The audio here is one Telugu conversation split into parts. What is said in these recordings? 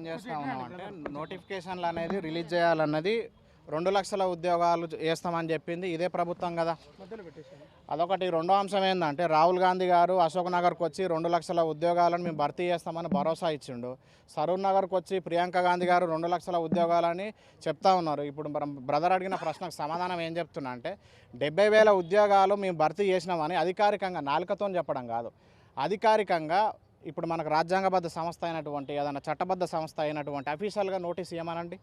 ఏం చేస్తా ఉన్నాం అంటే నోటిఫికేషన్లు అనేది రిలీజ్ చేయాలన్నది 2 లక్షల ఉద్యోగాలు వేస్తామని చెప్పింది ఇదే ప్రభుత్వం కదా. అదొకటి. రెండో అంశం ఏంటంటే రాహుల్ గాంధీ గారు అశోక్ నగర్కి వచ్చి 2 లక్షల ఉద్యోగాలను మేము భర్తీ చేస్తామని భరోసా ఇచ్చిండు. సరూర్ నగర్కి వచ్చి ప్రియాంక గాంధీ గారు 2 లక్షల ఉద్యోగాలని చెప్తా ఉన్నారు. ఇప్పుడు బ్రదర్ అడిగిన ప్రశ్నకు సమాధానం ఏం చెప్తున్నా అంటే 70,000 ఉద్యోగాలు మేము భర్తీ చేసినామని అధికారికంగా నాలుకతో చెప్పడం కాదు, అధికారికంగా ఇప్పుడు మనకు రాజ్యాంగబద్ధ సంస్థ అయినటువంటి ఏదైనా చట్టబద్ధ సంస్థ అయినటువంటి అఫీషియల్గా నోటీస్ ఇవ్వమనండి.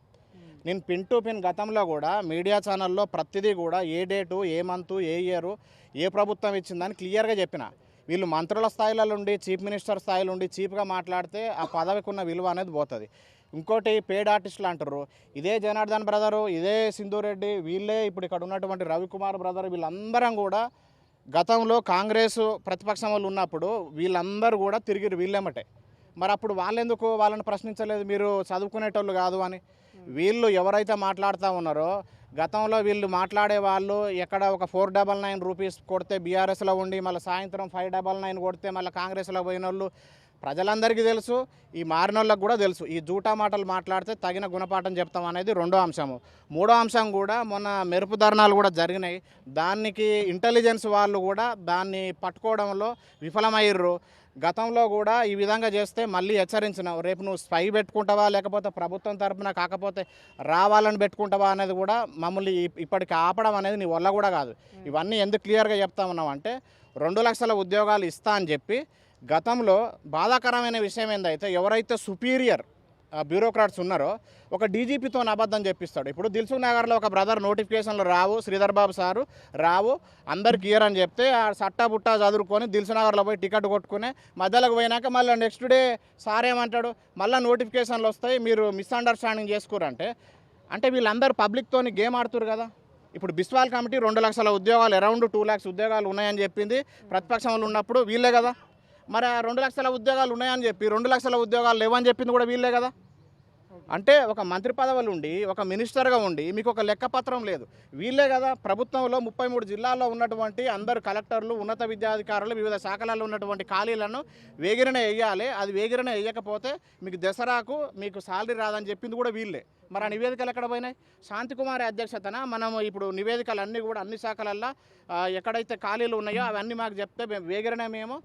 నేను పిన్ టు పిన్ గతంలో కూడా మీడియా ఛానల్లో ప్రతిదీ కూడా ఏ డేటు, ఏ మంతు, ఏ ఇయరు, ఏ ప్రభుత్వం ఇచ్చిందని క్లియర్గా చెప్పిన. వీళ్ళు మంత్రుల స్థాయిలో ఉండి చీఫ్ మినిస్టర్ స్థాయిలో ఉండి చీప్గా మాట్లాడితే ఆ పదవికి ఉన్న విలువ అనేది పోతుంది. ఇంకోటి పేడ్ ఆర్టిస్టులు అంటారు. ఇదే జనార్దన్ బ్రదరు, ఇదే సింధురెడ్డి, వీళ్ళే ఇప్పుడు ఇక్కడ ఉన్నటువంటి రవికుమార్ బ్రదర్, వీళ్ళందరం కూడా గతంలో కాంగ్రెస్ ప్రతిపక్షం వాళ్ళు ఉన్నప్పుడు వీళ్ళందరూ కూడా తిరిగి వీళ్ళేమటే. మరి అప్పుడు వాళ్ళెందుకు వాళ్ళని ప్రశ్నించలేదు, మీరు చదువుకునేటోళ్ళు కాదు అని? వీళ్ళు ఎవరైతే మాట్లాడుతూ ఉన్నారో గతంలో వీళ్ళు మాట్లాడే వాళ్ళు ఎక్కడ ఒక 499 రూపీస్ కొడితే బీఆర్ఎస్లో ఉండి మళ్ళీ సాయంత్రం 599 కొడితే మళ్ళీ కాంగ్రెస్లో పోయిన వాళ్ళు ప్రజలందరికీ తెలుసు, ఈ మారినోళ్ళకు కూడా తెలుసు. ఈ జూటా మాటలు మాట్లాడితే తగిన గుణపాఠం చెప్తాం అనేది రెండో అంశము. మూడో అంశం కూడా మొన్న మెరుపు ధర్నాలు కూడా జరిగినాయి. దానికి ఇంటెలిజెన్స్ వాళ్ళు కూడా దాన్ని పట్టుకోవడంలో విఫలమయ్యారు. గతంలో కూడా ఈ విధంగా చేస్తే మళ్ళీ హెచ్చరించినావు, రేపు నువ్వు స్పై పెట్టుకుంటావా లేకపోతే ప్రభుత్వం తరపున కాకపోతే రావాలని పెట్టుకుంటావా అనేది కూడా మమ్మల్ని ఇప్పటికి ఆపడం అనేది నీ వల్ల కూడా కాదు. ఇవన్నీ ఎందుకు క్లియర్గా చెప్తా ఉన్నావు అంటే 2 లక్షల ఉద్యోగాలు ఇస్తా అని చెప్పి గతంలో బాధాకరమైన విషయం ఏందైతే ఎవరైతే సుపీరియర్ బ్యూరోక్రాట్స్ ఉన్నారో ఒక డీజీపీతో అబద్ధం చెప్పిస్తాడు. ఇప్పుడు దిల్సుఖ్ నగర్లో ఒక బ్రదర్ నోటిఫికేషన్లు రావు, శ్రీధర్ బాబు సారు రావు, అందరికి ఇయర్ అని చెప్తే ఆ సట్టా బుట్టా చదువుకొని దిల్సుఖ్ నగర్లో పోయి టికెట్ కొట్టుకుని మధ్యలోకి పోయినాక మళ్ళీ నెక్స్ట్ డే సార్ ఏమంటాడు, మళ్ళీ నోటిఫికేషన్లు వస్తాయి, మీరు మిస్అండర్స్టాండింగ్ చేసుకోరంటే అంటే వీళ్ళందరూ పబ్లిక్తోని గేమ్ ఆడుతురు కదా. ఇప్పుడు బిస్వాల్ కమిటీ 2 లక్షల ఉద్యోగాలు, అరౌండ్ 2 lakhs ఉద్యోగాలు ఉన్నాయని చెప్పింది ప్రతిపక్షంలో ఉన్నప్పుడు వీళ్ళే కదా. మరి ఆ 2 లక్షల ఉద్యోగాలు ఉన్నాయని చెప్పి 2 లక్షల ఉద్యోగాలు లేవని చెప్పింది కూడా వీళ్ళే కదా. అంటే ఒక మంత్రి పదవులు ఉండి ఒక మినిస్టర్గా ఉండి మీకు ఒక లెక్కపత్రం లేదు, వీళ్ళే కదా. ప్రభుత్వంలో 33 జిల్లాల్లో ఉన్నటువంటి అందరు కలెక్టర్లు, ఉన్నత విద్యాధికారులు, వివిధ శాఖలలో ఉన్నటువంటి ఖాళీలను వేగిరణ వేయాలి. అది వేగిరణ వేయకపోతే మీకు దసరాకు మీకు సాలరీ రాదని చెప్పింది కూడా వీళ్ళే. మరి ఆ నివేదికలు ఎక్కడ పోయినాయి? శాంతికుమారి అధ్యక్షతన మనం ఇప్పుడు నివేదికలు అన్నీ కూడా అన్ని శాఖలల్లో ఎక్కడైతే ఖాళీలు ఉన్నాయో అవన్నీ మాకు చెప్తే వేగిరణ మేము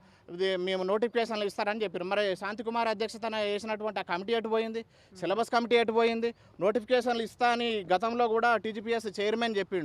నోటిఫికేషన్లు ఇస్తారని చెప్పారు. మరి శాంతికుమారి అధ్యక్షతన వేసినటువంటి ఆ కమిటీ ఎటు పోయింది? సిలబస్ కమిటీ ఎటు పోయింది? నోటిఫికేషన్లు ఇస్తా అని గతంలో కూడా టీజీపీఎస్ చైర్మన్ చెప్పిండు.